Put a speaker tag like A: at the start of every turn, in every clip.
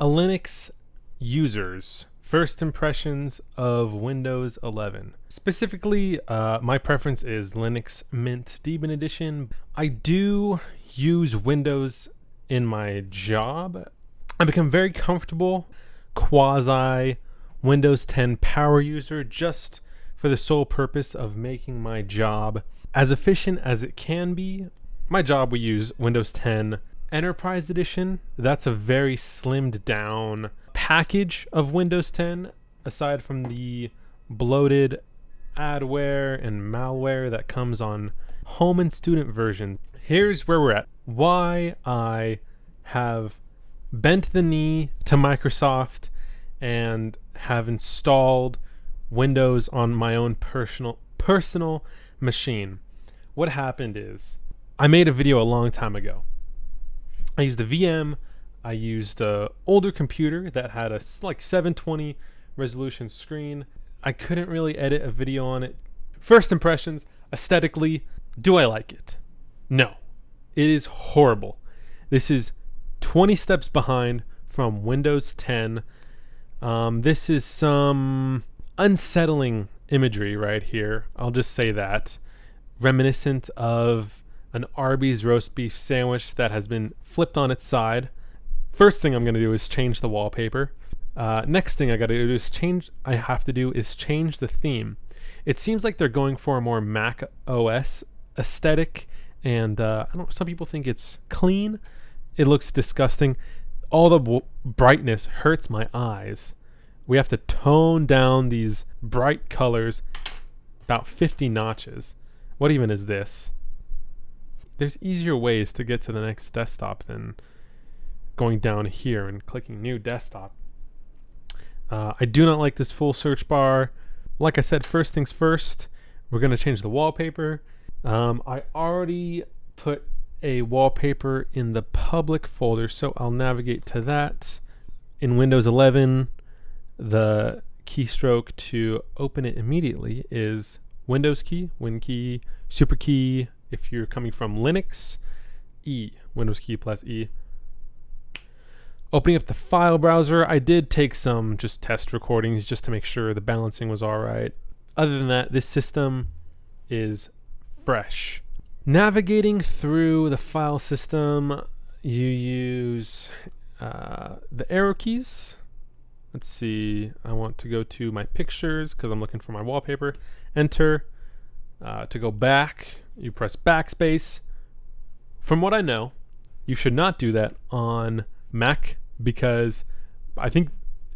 A: A Linux user's first impressions of Windows 11. Specifically, my preference is Linux Mint Debian Edition. I do use Windows in my job. I become very comfortable quasi Windows 10 power user just for the sole purpose of making my job as efficient as it can be. My job, we use Windows 10 Enterprise Edition. That's a very slimmed down package of Windows 10, aside from the bloated adware and malware that comes on home and student version. Here's where we're at. Why I have bent the knee to Microsoft and have installed Windows on my own personal machine. What happened is I made a video a long time ago. I used a VM. I used an older computer that had a like 720 resolution screen. I couldn't really edit a video on it. First impressions, aesthetically, do I like it? No. It is horrible. This is 20 steps behind from Windows 10. This is some unsettling imagery right here. I'll just say that. Reminiscent of an Arby's roast beef sandwich that has been flipped on its side. First thing I'm going to do is change the wallpaper. Next thing I have to do is change the theme. It seems like they're going for a more Mac OS aesthetic, and some people think it's clean. It looks disgusting. All the brightness hurts my eyes. We have to tone down these bright colors about 50 notches. What even is this? There's easier ways to get to the next desktop than going down here and clicking new desktop. I do not like this full search bar. Like I said, first things first, we're going to change the wallpaper. I already put a wallpaper in the public folder, so I'll navigate to that. In Windows 11, the keystroke to open it immediately is Windows key, Win key, Super key. If you're coming from Linux, E, Windows key plus E. Opening up the file browser, I did take some just test recordings just to make sure the balancing was all right. Other than that, this system is fresh. Navigating through the file system, you use the arrow keys. Let's see, I want to go to my pictures because I'm looking for my wallpaper. Enter. To go back, you press backspace. From what I know, you should not do that on Mac because I think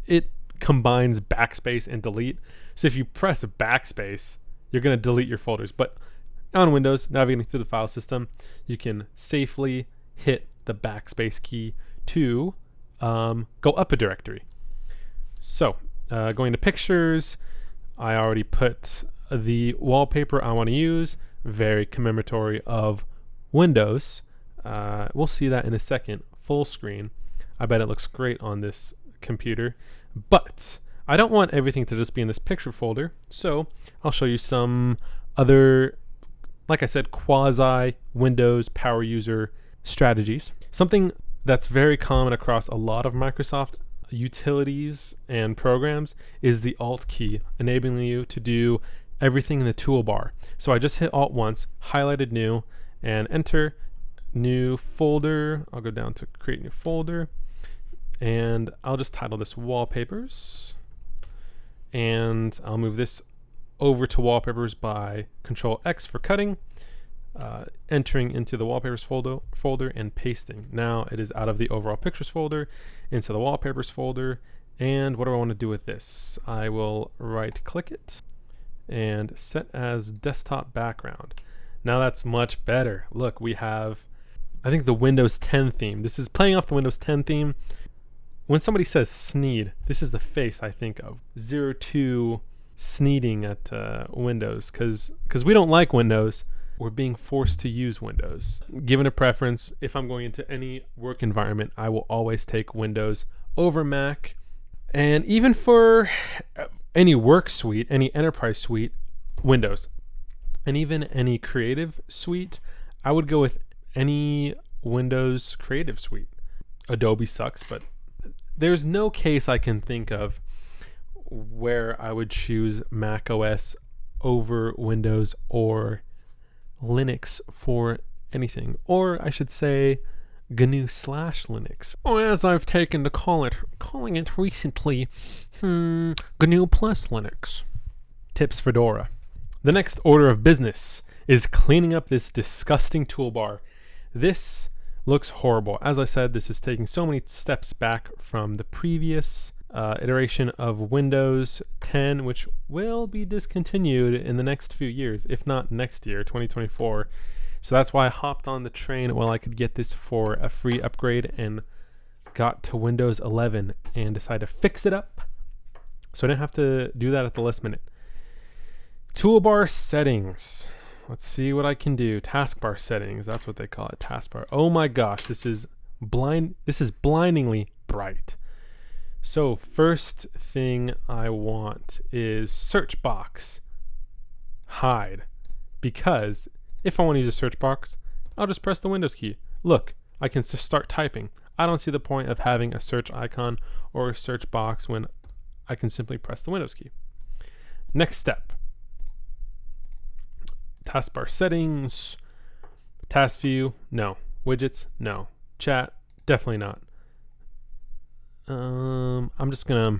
A: it combines backspace and delete. So if you press backspace, you're going to delete your folders. But on Windows, navigating through the file system, you can safely hit the backspace key to go up a directory. So going to pictures, I already put the wallpaper I want to use, very commemoratory of Windows. We'll see that in a second. Full screen. I bet it looks great on this computer, but I don't want everything to just be in this picture folder, so I'll show you some other, like I said, quasi Windows power user strategies. Something that's very common across a lot of Microsoft utilities and programs is the Alt key, enabling you to do everything in the toolbar. So I just hit Alt once, highlighted new, and enter new folder. I'll go down to create new folder, and I'll just title this wallpapers, and I'll move this over to wallpapers by Control X for cutting, entering into the wallpapers folder and pasting. Now it is out of the overall pictures folder into the wallpapers folder. And what do I want to do with this? I will right click it and set as desktop background. Now that's much better. Look, we have, I think, the Windows 10 theme. This is playing off the Windows 10 theme. When somebody says sneed, this is the face I think of. 02 sneeding at Windows, because we don't like Windows. We're being forced to use Windows. Given a preference, if I'm going into any work environment, I will always take Windows over Mac. And even for any work suite, any enterprise suite, Windows. And even any creative suite, I would go with any Windows creative suite. Adobe sucks, but there's no case I can think of where I would choose Mac OS over Windows or Linux for anything. Or I should say GNU/Linux. Or as I've taken to calling it recently, GNU plus Linux. Tips Fedora. The next order of business is cleaning up this disgusting toolbar. This looks horrible. As I said, this is taking so many steps back from the previous iteration of Windows 10, which will be discontinued in the next few years, if not next year, 2024. So that's why I hopped on the train while I could get this for a free upgrade and got to Windows 11 and decided to fix it up so I didn't have to do that at the last minute. Toolbar settings. Let's see what I can do. Taskbar settings. That's what they call it. Taskbar. Oh my gosh, this is blindingly bright. So first thing I want is search box hide, because if I want to use a search box, I'll just press the Windows key. Look, I can just start typing. I don't see the point of having a search icon or a search box when I can simply press the Windows key. Next step. Taskbar settings. Task view, no. Widgets, no. Chat, definitely not. I'm just gonna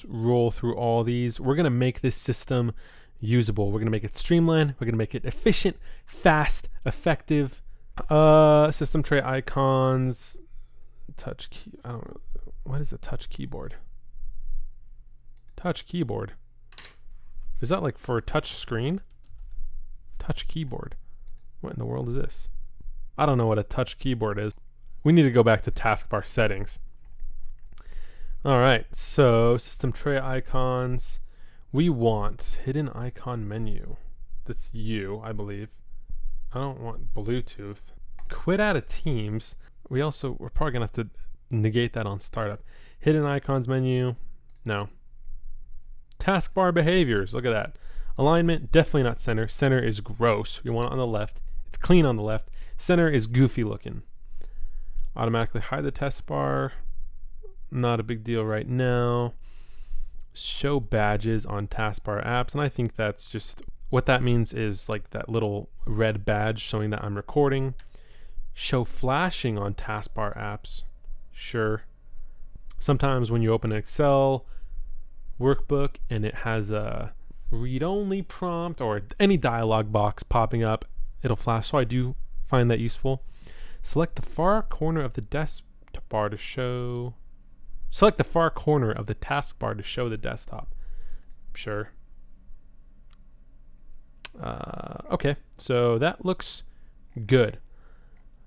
A: roll through all these. We're gonna make this system usable. We're gonna make it streamlined. We're gonna make it efficient, fast, effective. System tray icons, touch key. I don't know. What is a touch keyboard? Touch keyboard. Is that like for a touch screen? Touch keyboard. What in the world is this? I don't know what a touch keyboard is. We need to go back to taskbar settings. All right, so system tray icons. We want hidden icon menu. That's you, I believe. I don't want Bluetooth. Quit out of Teams. We're probably gonna have to negate that on startup. Hidden icons menu. No. Taskbar behaviors. Look at that. Alignment, definitely not center. Center is gross. We want it on the left. It's clean on the left. Center is goofy looking. Automatically hide the taskbar. Not a big deal right now. Show badges on taskbar apps. And I think that's just what that means is like that little red badge showing that I'm recording. Show flashing on taskbar apps. Sure. Sometimes when you open an Excel workbook and it has a read-only prompt or any dialog box popping up, it'll flash. So I do find that useful. Select the far corner of the taskbar to show. Select the far corner of the taskbar to show the desktop. Sure. Okay, so that looks good.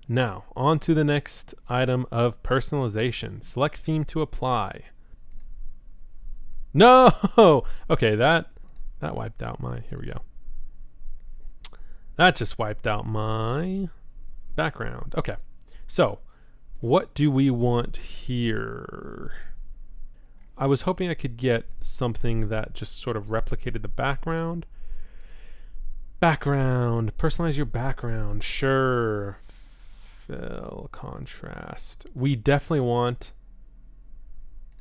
A: Now, on to the next item of personalization. Select theme to apply. No! Okay, that wiped out my... Here we go. That just wiped out my background. Okay, so what do we want here? I was hoping I could get something that just sort of replicated the background. Background. Personalize your background. Sure. Fill. Contrast. We definitely want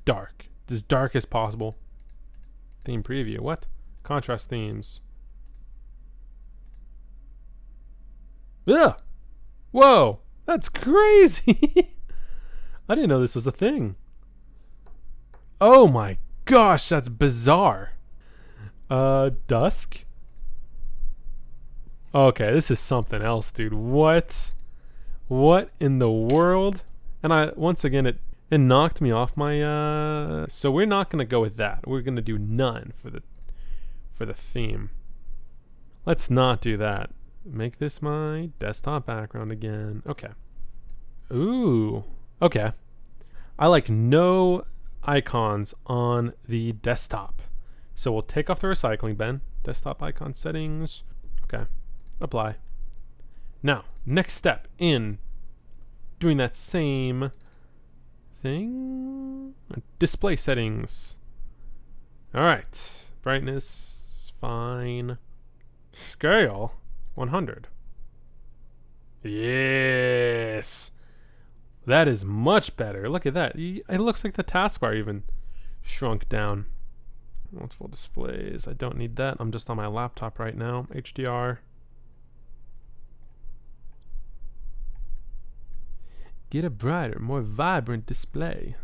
A: dark. As dark as possible. Theme preview. What? Contrast themes. Ugh! Whoa! That's crazy! I didn't know this was a thing. Oh my gosh, that's bizarre. Dusk? Okay, this is something else, dude. What in the world? And once again, it knocked me off my, so we're not gonna go with that. We're gonna do none for the theme. Let's not do that. Make this my desktop background again. Okay. Ooh. Okay. I like no icons on the desktop. So we'll take off the recycling bin. Desktop icon settings. Okay. Apply. Now, next step in doing that same thing. Display settings. All right. Brightness, fine. Scale, 100. Yes. That is much better. Look at that. It looks like the taskbar even shrunk down. Multiple displays. I don't need that. I'm just on my laptop right now. HDR. Get a brighter, more vibrant display.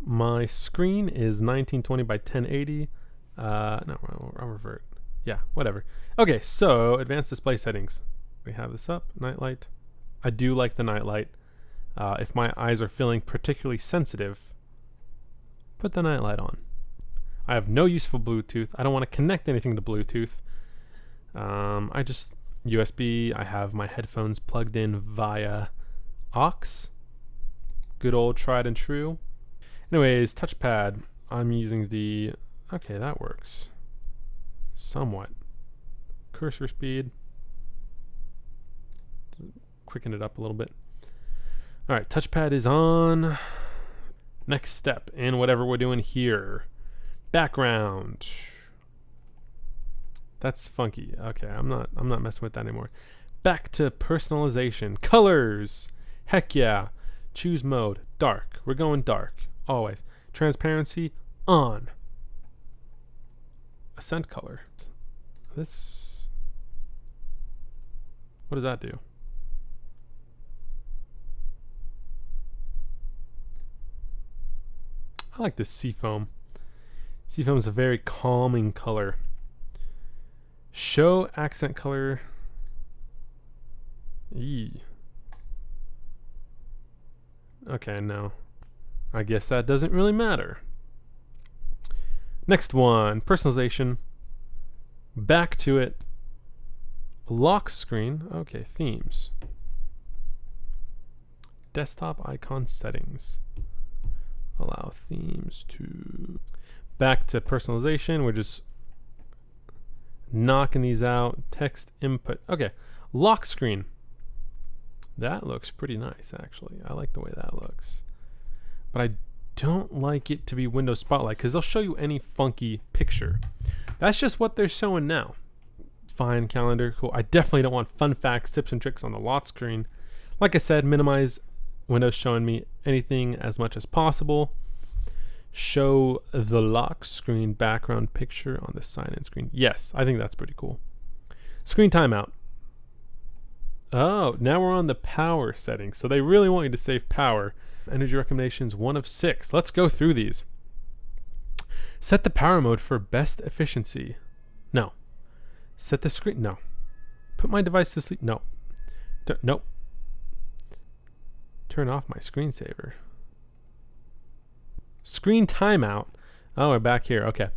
A: My screen is 1920 by 1080. No, I'll revert. Yeah, whatever. Okay, so advanced display settings. We have this up. Nightlight. I do like the nightlight. If my eyes are feeling particularly sensitive, put the nightlight on. I have no use for Bluetooth. I don't want to connect anything to Bluetooth. I just USB. I have my headphones plugged in via aux. Good old tried and true. Anyways, touchpad. I'm using the... Okay, that works. Somewhat. Cursor speed. Quicken it up a little bit. Alright, touchpad is on. Next step in whatever we're doing here. Background. That's funky. Okay, I'm not messing with that anymore. Back to personalization. Colors. Heck yeah. Choose mode. Dark. We're going dark. Always. Transparency on. Accent color. This. What does that do? I like this seafoam. Seafoam is a very calming color. Show accent color. Eee. Okay, no. I guess that doesn't really matter. Next one, personalization. Back to it. Lock screen. Okay, themes. Desktop icon settings. Allow themes to... Back to personalization. We're just knocking these out. Text input. Okay, lock screen. That looks pretty nice, actually. I like the way that looks. But I don't like it to be Windows Spotlight because they'll show you any funky picture. That's just what they're showing now. Fine, calendar, cool. I definitely don't want fun facts, tips, and tricks on the lock screen. Like I said, minimize Windows showing me anything as much as possible. Show the lock screen background picture on the sign-in screen. Yes, I think that's pretty cool. Screen timeout. Oh, now we're on the power settings. So they really want you to save power. Energy recommendations 1 of 6. Let's go through these. Set the power mode for best efficiency. No. Set the screen. No. Put my device to sleep. No. Nope. Turn off my screensaver. Screen timeout. Oh, we're back here. Okay.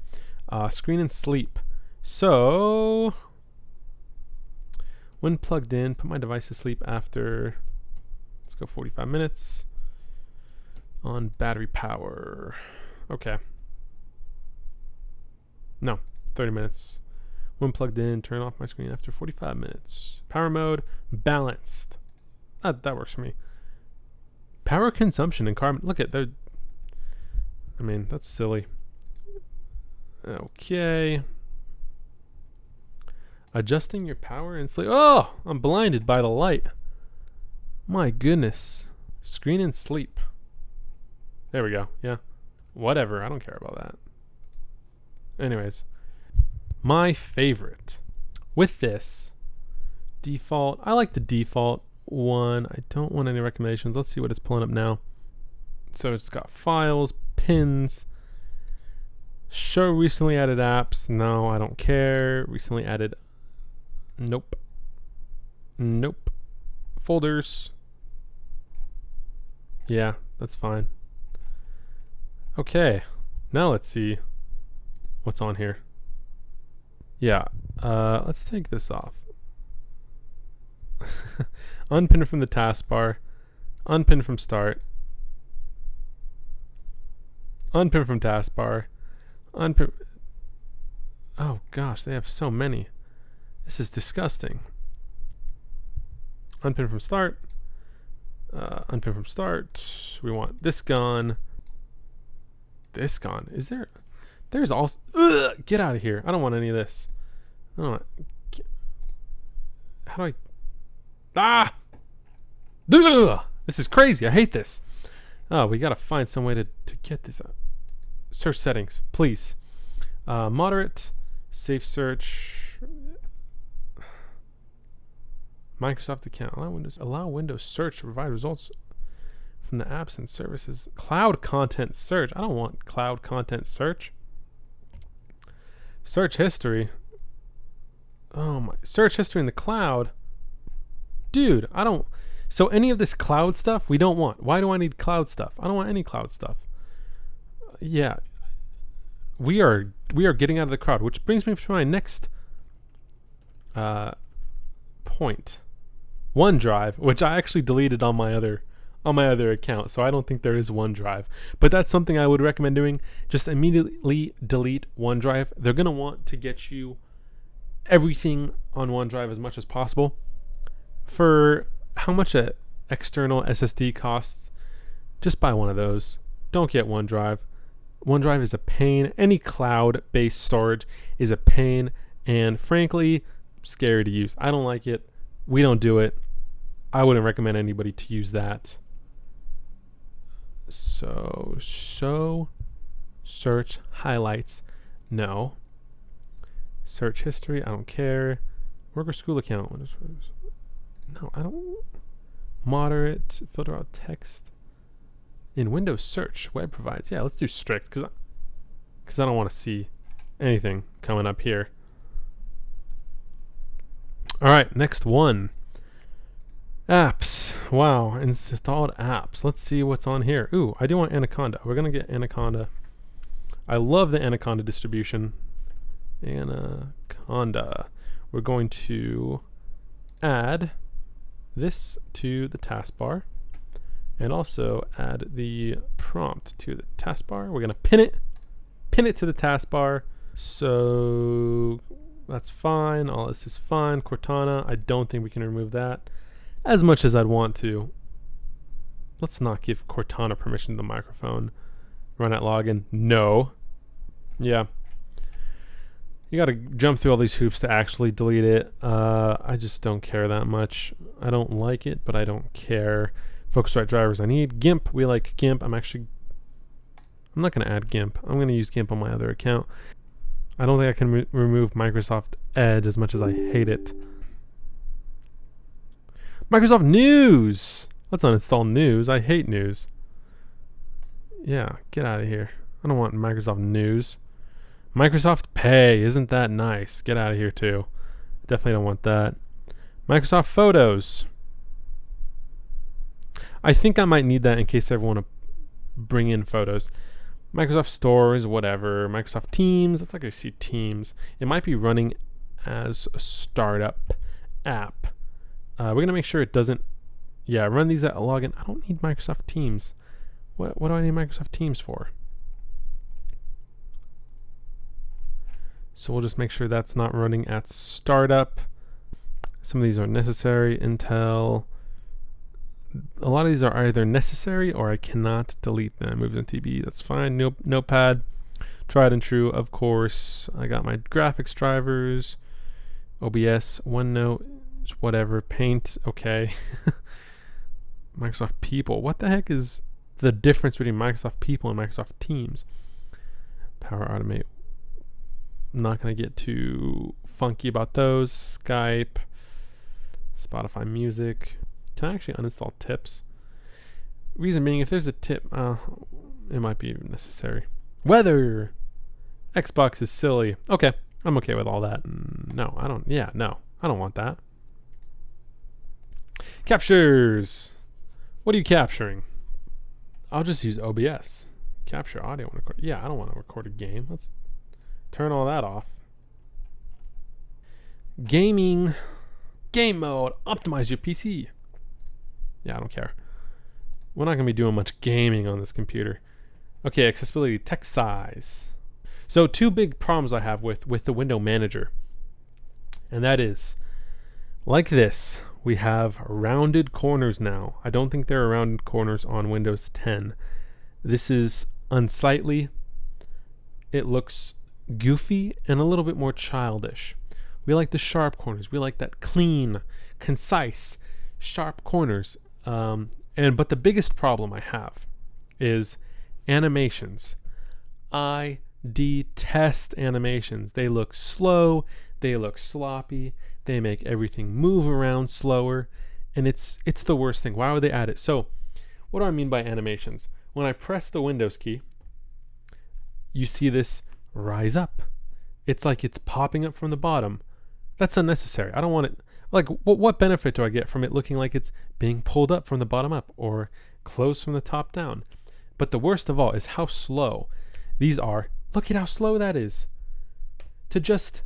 A: Screen and sleep. So, when plugged in, put my device to sleep after, let's go 45 minutes. On battery power. Okay. No, 30 minutes. When plugged in, turn off my screen after 45 minutes. Power mode, balanced. That works for me. Power consumption and carbon. Look at that. I mean, that's silly. Okay. Adjusting your power and sleep. Oh, I'm blinded by the light. My goodness. Screen and sleep. There we go. Yeah. Whatever. I don't care about that. Anyways. My favorite. With this. Default. I like the default one. I don't want any recommendations. Let's see what it's pulling up now. So it's got files, pins. Show recently added apps. No, I don't care. Recently added. Nope. Nope. Folders. Yeah, that's fine. Okay. Now let's see what's on here. Yeah. Let's take this off. Unpin from the taskbar. Unpin from start. Unpin from taskbar. Unpin. Oh gosh, they have so many. This is disgusting. Unpin from start. Unpin from start. We want this gone. This gone. Is there There's also... Ugh, get out of here. I don't want any of this. I don't want... How do I... Ah! Ugh, this is crazy. I hate this. Oh, we got to find some way to get this up. Search settings, please. Moderate, safe search, Microsoft account. Allow Windows search to provide results from the apps and services. Cloud content search. I don't want cloud content search. Search history. Oh my, search history in the cloud. Dude, I don't. So any of this cloud stuff we don't want. Why do I need cloud stuff? I don't want any cloud stuff. Yeah. We are getting out of the crowd, which brings me to my next point. OneDrive, which I actually deleted on my other account, so I don't think there is OneDrive. But that's something I would recommend doing. Just immediately delete OneDrive. They're gonna want to get you everything on OneDrive as much as possible. For how much an external SSD costs, just buy one of those. Don't get OneDrive. OneDrive is a pain. Any cloud-based storage is a pain, and frankly, scary to use. I don't like it. We don't do it. I wouldn't recommend anybody to use that. So, show search highlights. No. Search history. I don't care. Work or school account. No, I don't. Moderate. Filter out text. In Windows search, web provides. Yeah, let's do strict because I don't want to see anything coming up here. All right, next one. Apps. Wow, installed apps. Let's see what's on here. Ooh, I do want Anaconda. We're going to get Anaconda. I love the Anaconda distribution. Anaconda. We're going to add this to the taskbar. And also add the prompt to the taskbar. We're going to pin it to the taskbar. So that's fine. All this is fine. Cortana, I don't think we can remove that as much as I'd want to. Let's not give Cortana permission to the microphone. Run at login. No. Yeah. You got to jump through all these hoops to actually delete it. I just don't care that much. I don't like it, but I don't care. Focusrite drivers I need. GIMP, we like GIMP. I'm not going to add GIMP. I'm going to use GIMP on my other account. I don't think I can remove Microsoft Edge as much as I hate it. Microsoft News! Let's uninstall News. I hate News. Yeah, get out of here. I don't want Microsoft News. Microsoft Pay, isn't that nice? Get out of here too. Definitely don't want that. Microsoft Photos. I think I might need that in case I ever want to bring in photos. Microsoft Stores, whatever. Microsoft Teams. Let's actually see Teams. It might be running as a startup app. We're going to make sure it doesn't... Yeah, run these at a login. I don't need Microsoft Teams. What do I need Microsoft Teams for? So we'll just make sure that's not running at startup. Some of these are necessary. Intel... A lot of these are either necessary or I cannot delete them. Move them to TB, that's fine. Notepad, tried and true, of course. I got my graphics drivers, OBS, OneNote, whatever, Paint, okay. Microsoft People. What the heck is the difference between Microsoft People and Microsoft Teams? Power Automate. I'm not going to get too funky about those. Skype, Spotify Music. Can I actually uninstall tips? Reason being, if there's a tip, it might be necessary. Weather! Xbox is silly. Okay, I'm okay with all that. No, I don't. Yeah, no, I don't want that. Captures! What are you capturing? I'll just use OBS. Capture audio and record. Yeah, I don't want to record a game. Let's turn all that off. Gaming. Game mode. Optimize your PC. Yeah, I don't care. We're not going to be doing much gaming on this computer. Okay, accessibility, text size. So two big problems I have with the window manager. And that is, like this, we have rounded corners now. I don't think there are rounded corners on Windows 10. This is unsightly. it looks goofy and a little bit more childish. We like the sharp corners. We like that clean, concise, sharp corners. But the biggest problem I have is animations. I detest animations. They look slow, they look sloppy, they make everything move around slower, and it's the worst thing. Why would they add it? So, what do I mean by animations? When I press the Windows key, you see this rise up. It's like it's popping up from the bottom. That's unnecessary. I don't want it. Like, what benefit do I get from it looking like it's being pulled up from the bottom up or closed from the top down? But the worst of all is how slow these are. Look at how slow that is. To just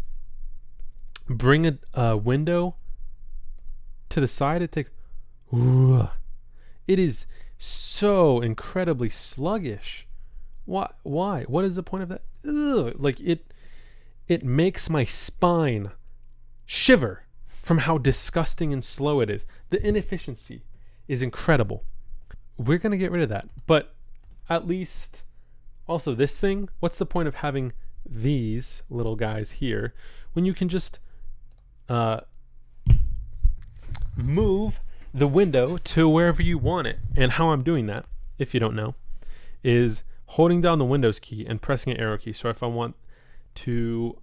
A: bring a window to the side, it takes... It is so incredibly sluggish. Why? What is the point of that? Like, it makes my spine shiver from how disgusting and slow it is. The inefficiency is incredible. We're going to get rid of that. But at least... Also, this thing, what's the point of having these little guys here when you can just move the window to wherever you want it? And how I'm doing that, if you don't know, is holding down the Windows key and pressing an arrow key. So if I want to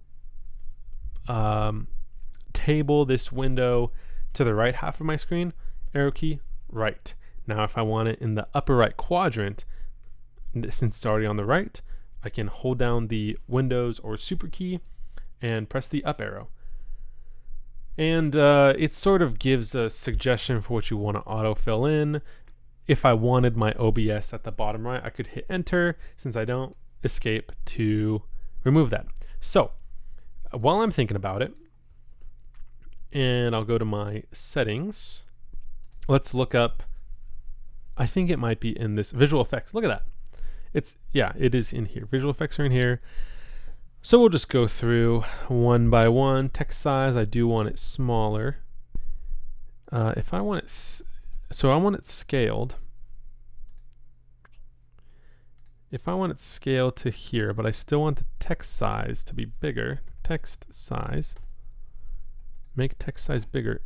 A: table this window to the right half of my screen, arrow key, right. Now if I want it in the upper right quadrant, since it's already on the right, I can hold down the Windows or Super key and press the up arrow. And it sort of gives a suggestion for what you want to autofill in. If I wanted my OBS at the bottom right, I could hit enter. Since I don't, escape to remove that. So while I'm thinking about it, and I'll go to my settings, let's look up, I think it might be in this visual effects. Look at that. It is in here. Visual effects are in here. So we'll just go through one by one. Text size, I do want it smaller. If I want it, I want it scaled. If I want it scaled to here, but I still want the text size to be bigger. Text size. Make text size bigger.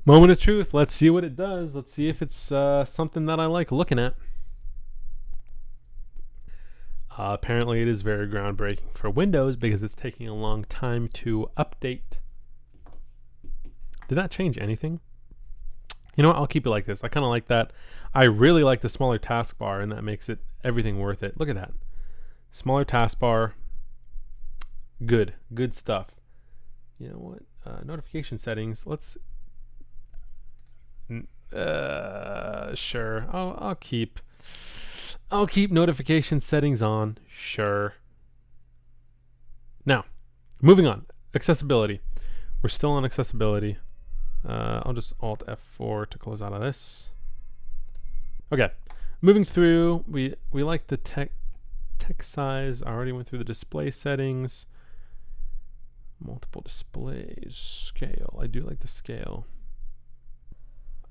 A: Moment of truth. Let's see what it does. Let's see if it's something that I like looking at. Apparently it is very groundbreaking for Windows because it's taking a long time to update. Did that change anything? You know what? I'll keep it like this. I kind of like that. I really like the smaller taskbar, and that makes it everything worth it. Look at that. Smaller taskbar. Good stuff. You know what? Notification settings. Let's... sure. I'll keep notification settings on. Sure. Now, moving on. Accessibility. We're still on accessibility. I'll just Alt F4 to close out of this. Okay. Moving through, we like the text size. I already went through the display settings. Multiple displays. Scale. I do like the scale.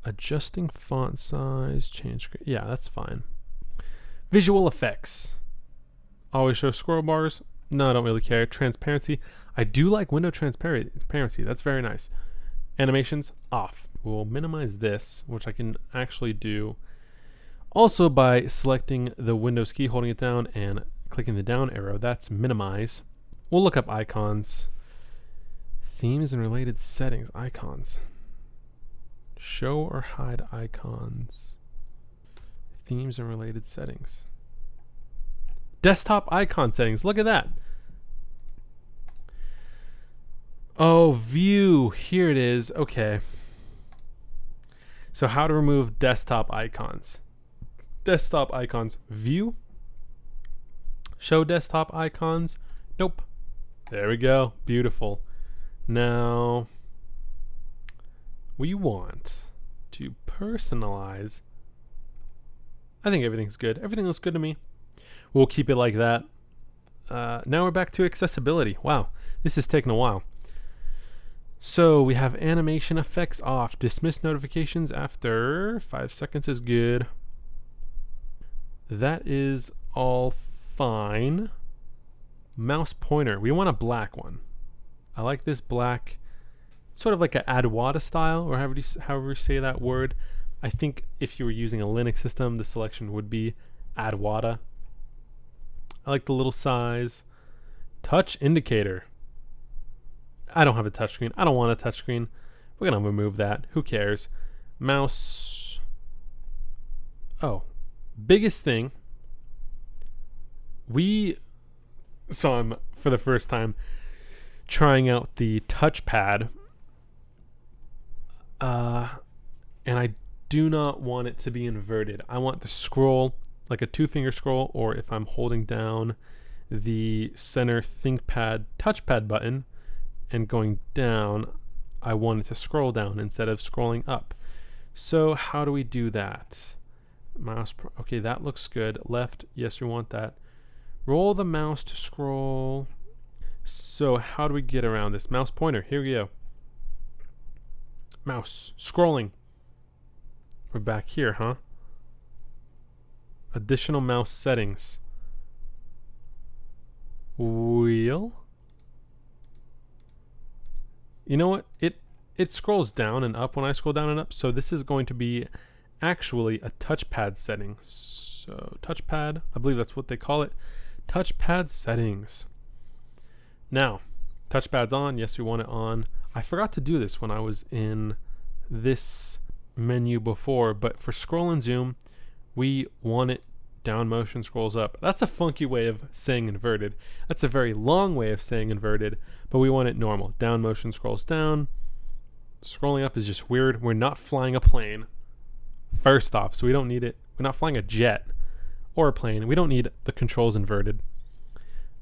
A: Adjusting font size, change. Yeah, that's fine. Visual effects. Always show scroll bars. No, I don't really care. Transparency. I do like window transparency. That's very nice. Animations off. We'll minimize this, which I can actually do also by selecting the Windows key, holding it down, and clicking the down arrow. That's minimize. We'll look up icons. Themes and related settings. Icons. Show or hide icons. Themes and related settings. Desktop icon settings. Look at that. Oh, view. Here it is. Okay. So how to remove desktop icons. Desktop icons. View. Show desktop icons. Nope. There we go. Beautiful. Now, we want to personalize. I think everything's good. Everything looks good to me. We'll keep it like that. Now we're back to accessibility. Wow, this is taking a while. So we have animation effects off. Dismiss notifications after 5 seconds is good. That is all fine. Mouse pointer. We want a black one. I like this black. Sort of like a Adwada style, or however you say that word. I think if you were using a Linux system, the selection would be Adwada. I like the little size. Touch indicator. I don't have a touchscreen. I don't want a touchscreen. We're going to remove that. Who cares? Mouse. Oh, biggest thing. We saw him for the first time trying out the touchpad. And I do not want it to be inverted. I want the scroll like a 2-finger scroll, or if I'm holding down the center ThinkPad touchpad button and going down, I want it to scroll down instead of scrolling up. So how do we do that? Okay, that looks good. Left, yes, we want that. Roll the mouse to scroll. So how do we get around this? Mouse pointer, here we go. Mouse, scrolling. We're back here, huh? Additional mouse settings. Wheel. You know what? It scrolls down and up when I scroll down and up, so this is going to be actually a touchpad setting. So touchpad, I believe that's what they call it. Touchpad settings. Now, touchpad's on. Yes, we want it on. I forgot to do this when I was in this menu before, but for scroll and zoom, we want it down motion scrolls up. That's a funky way of saying inverted. That's a very long way of saying inverted, but we want it normal. Down motion scrolls down. Scrolling up is just weird. We're not flying a plane, first off, so we don't need it. We're not flying a jet or a plane. We don't need the controls inverted.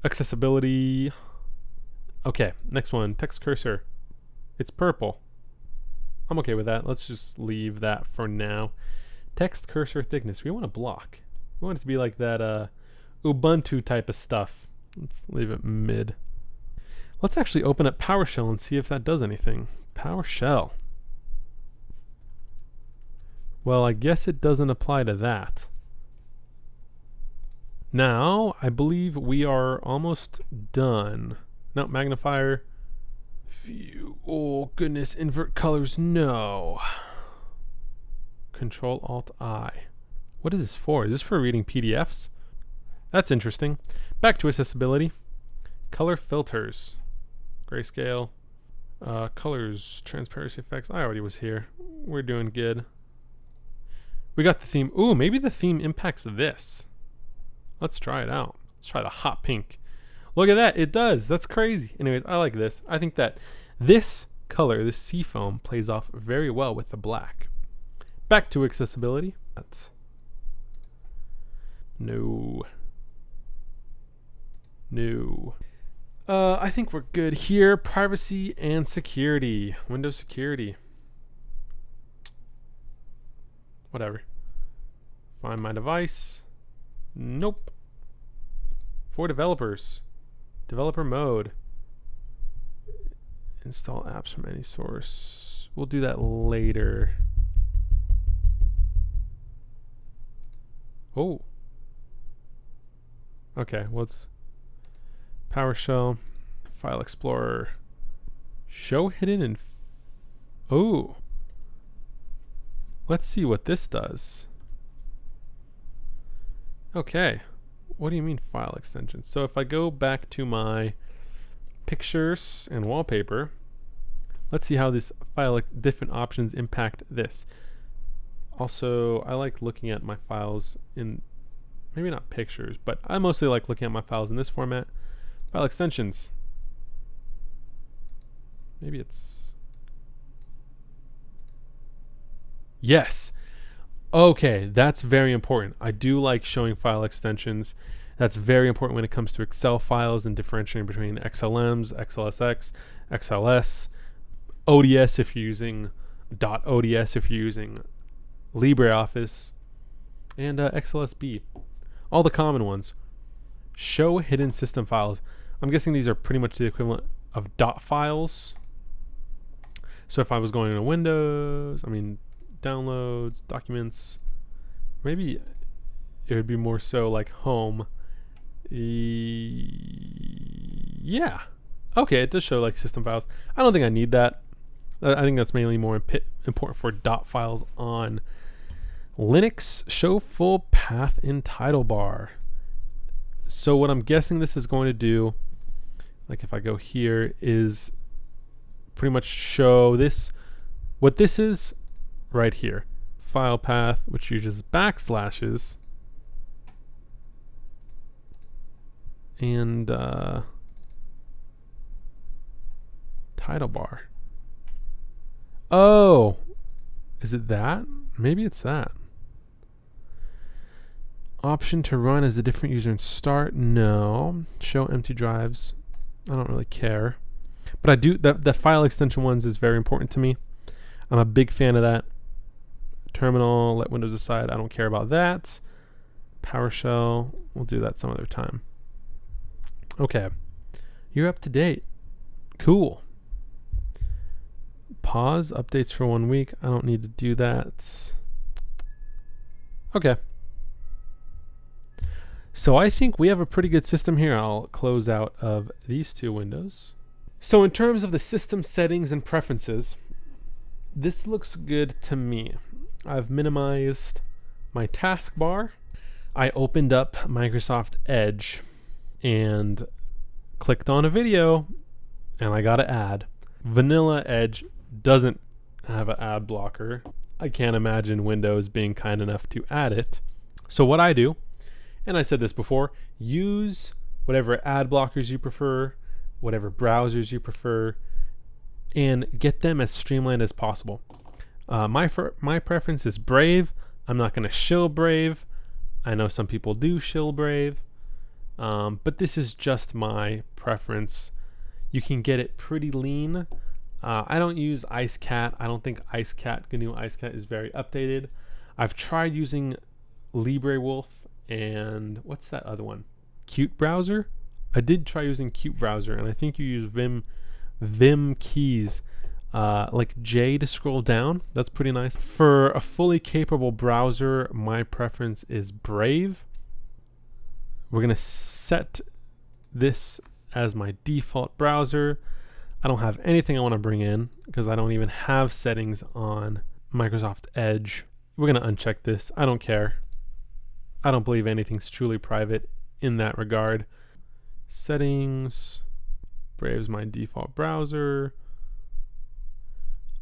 A: Accessibility. Okay, next one. Text cursor. It's purple. I'm okay with that. Let's just leave that for now. Text cursor thickness. We want a block. We want it to be like that Ubuntu type of stuff. Let's leave it mid. Let's actually open up PowerShell and see if that does anything. PowerShell. Well, I guess it doesn't apply to that. Now, I believe we are almost done. No, magnifier. View. Oh, goodness. Invert colors. No. Control Alt I. What is this for? Is this for reading PDFs? That's interesting. Back to accessibility. Color filters. Grayscale. Colors. Transparency effects. I already was here. We're doing good. We got the theme. Ooh, maybe the theme impacts this. Let's try it out. Let's try the hot pink. Look at that. It does. That's crazy. Anyways, I like this. I think that this color, this seafoam, plays off very well with the black. Back to accessibility. That's no. I think we're good here. Privacy and security. Windows security. Whatever. Find my device. Nope. For developers. Developer mode. Install apps from any source. We'll do that later. Oh. Okay, let's PowerShell, File Explorer, show hidden and oh. Let's see what this does. Okay. What do you mean file extensions? So if I go back to my pictures and wallpaper, let's see how this file different options impact this. Also, I like looking at my files in, maybe not pictures, but I mostly like looking at my files in this format. File extensions. Maybe it's, yes. Okay, that's very important. I do like showing file extensions. That's very important when it comes to Excel files and differentiating between XLMs, XLSX, XLS, ODS if you're using .ods if you're using LibreOffice, and XLSB. All the common ones. Show hidden system files. I'm guessing these are pretty much the equivalent of .dot files. So if I was going into Windows, downloads, documents, maybe it would be more so like home. Yeah. Okay, it does show like system files. I don't think I need that. I think that's mainly more important for dot files on Linux. Show full path in title bar. So what I'm guessing this is going to do, like if I go here, is pretty much show this, what this is right here. File path, which uses backslashes, and title bar. Oh, is it that? Maybe it's that. Option to run as a different user and start. No. Show empty drives. I don't really care. But I do, the file extension ones is very important to me. I'm a big fan of that. Terminal, let Windows aside. I don't care about that. PowerShell, we'll do that some other time. Okay. You're up to date. Cool. Pause, updates for 1 week. I don't need to do that. Okay. So I think we have a pretty good system here. I'll close out of these two windows. So in terms of the system settings and preferences, this looks good to me. I've minimized my taskbar. I opened up Microsoft Edge and clicked on a video, and I got an ad. Vanilla Edge doesn't have an ad blocker. I can't imagine Windows being kind enough to add it. So what I do, and I said this before, use whatever ad blockers you prefer, whatever browsers you prefer, and get them as streamlined as possible. My preference is Brave. I'm not going to shill Brave. I know some people do shill Brave, but this is just my preference. You can get it pretty lean. I don't use IceCat. I don't think IceCat, GNU IceCat, is very updated. I've tried using LibreWolf and what's that other one? Qt Browser? I did try using Qt Browser, and I think you use Vim keys, like J to scroll down. That's pretty nice. For a fully capable browser, my preference is Brave. We're going to set this as my default browser. I don't have anything I want to bring in because I don't even have settings on Microsoft Edge. We're going to uncheck this. I don't care. I don't believe anything's truly private in that regard. Settings. Brave's my default browser.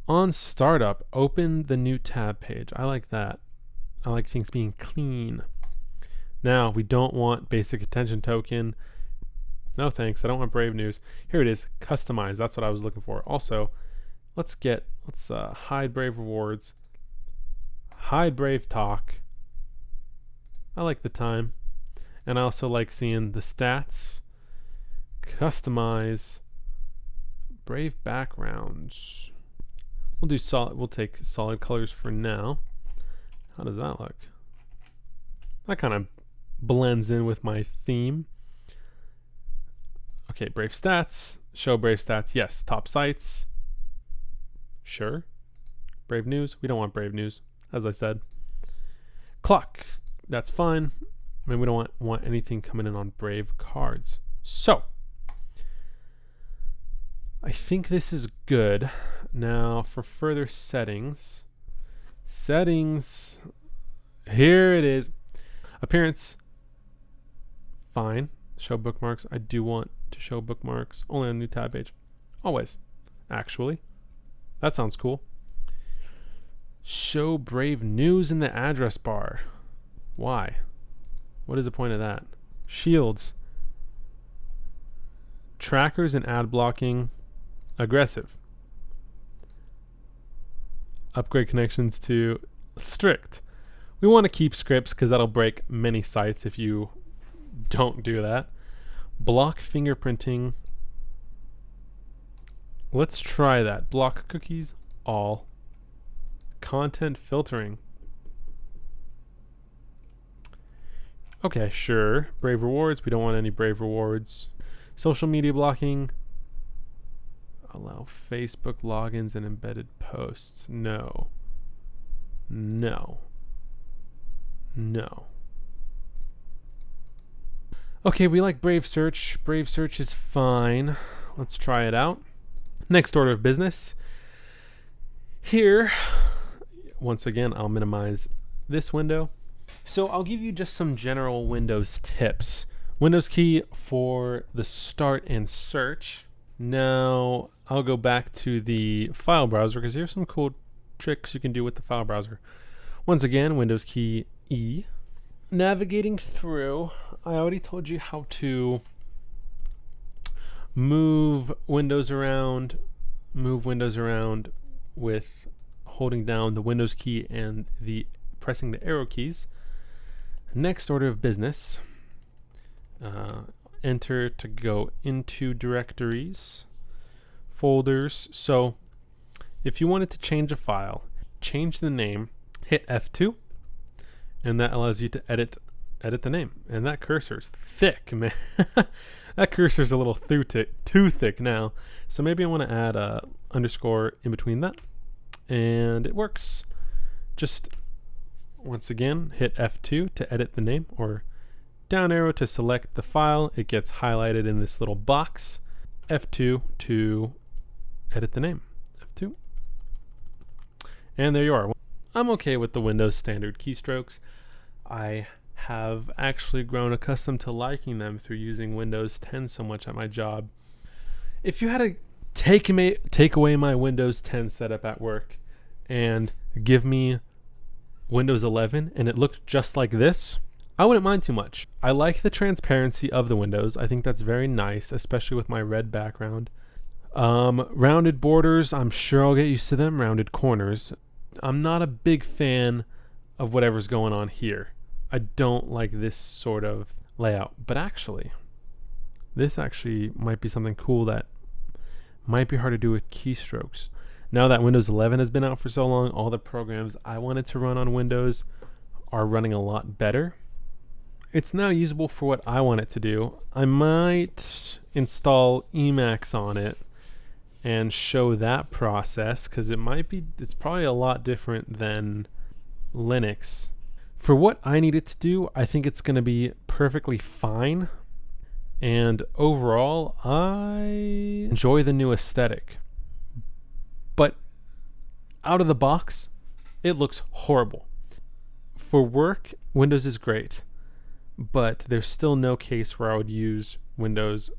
A: On startup, open the new tab page. I like that. I like things being clean. Now, we don't want basic attention token. No thanks, I don't want Brave News. Here it is, customize. That's what I was looking for. Also, let's hide Brave Rewards. Hide Brave Talk. I like the time. And I also like seeing the stats. Customize. Brave backgrounds. We'll take solid colors for now. How does that look? That kind of blends in with my theme. Okay, Brave stats. Show Brave stats. Yes. Top sites. Sure. Brave News. We don't want Brave News, as I said. Clock. That's fine. I mean, we don't want anything coming in on Brave cards. So, I think this is good. Now, for further settings. Settings. Here it is. Appearance. Fine. Show bookmarks. I do want to show bookmarks only on new tab page. Always. Actually. That sounds cool. Show Brave News in the address bar. Why? What is the point of that? Shields. Trackers and ad blocking. Aggressive. Upgrade connections to strict. We want to keep scripts because that'll break many sites if you don't do that. Block fingerprinting. Let's try that. Block cookies, all. Content filtering. Okay, sure. Brave rewards. We don't want any Brave rewards. Social media blocking. Allow Facebook logins and embedded posts. No. No. No. Okay, we like Brave Search. Brave Search is fine. Let's try it out. Next order of business. Here, once again, I'll minimize this window. So I'll give you just some general Windows tips. Windows key for the start and search. Now I'll go back to the file browser because here's some cool tricks you can do with the file browser. Once again, Windows key E. Navigating through, I already told you how to move windows around with holding down the Windows key and pressing the arrow keys. Next order of business, enter to go into directories, folders. So if you wanted to change a file, change the name, hit F2, and that allows you to edit the name. And that cursor's thick, man. That cursor's a little too thick now. So maybe I want to add a underscore in between that, and it works. Just once again, hit F2 to edit the name, or down arrow to select the file. It gets highlighted in this little box. F2 to edit the name. F2. And there you are. I'm okay with the Windows standard keystrokes. I have actually grown accustomed to liking them through using Windows 10 so much at my job. If you had to take away my Windows 10 setup at work and give me Windows 11 and it looked just like this, I wouldn't mind too much. I like the transparency of the windows. I think that's very nice, especially with my red background. Rounded borders, I'm sure I'll get used to them. Rounded corners. I'm not a big fan of whatever's going on here. I don't like this sort of layout, but actually, this actually might be something cool that might be hard to do with keystrokes. Now that Windows 11 has been out for so long, all the programs I wanted to run on Windows are running a lot better. It's now usable for what I want it to do. I might install Emacs on it and show that process, because it's probably a lot different than Linux. For what I need it to do, I think it's going to be perfectly fine. And overall, I enjoy the new aesthetic. But out of the box, it looks horrible. For work, Windows is great, but there's still no case where I would use Windows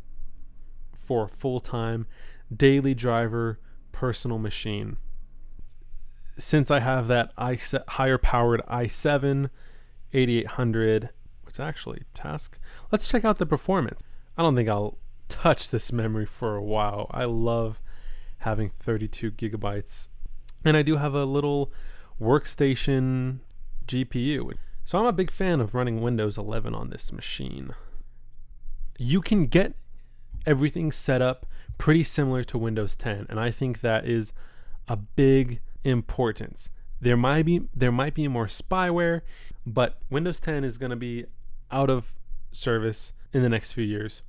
A: for a full-time daily driver personal machine. Since I have that higher powered i7 8800, which actually task. Let's check out the performance. I don't think I'll touch this memory for a while. I love having 32 gigabytes. And I do have a little workstation GPU. So I'm a big fan of running Windows 11 on this machine. You can get everything set up pretty similar to Windows 10, and I think that is a big importance. There might be more spyware, but Windows 10 is going to be out of service in the next few years.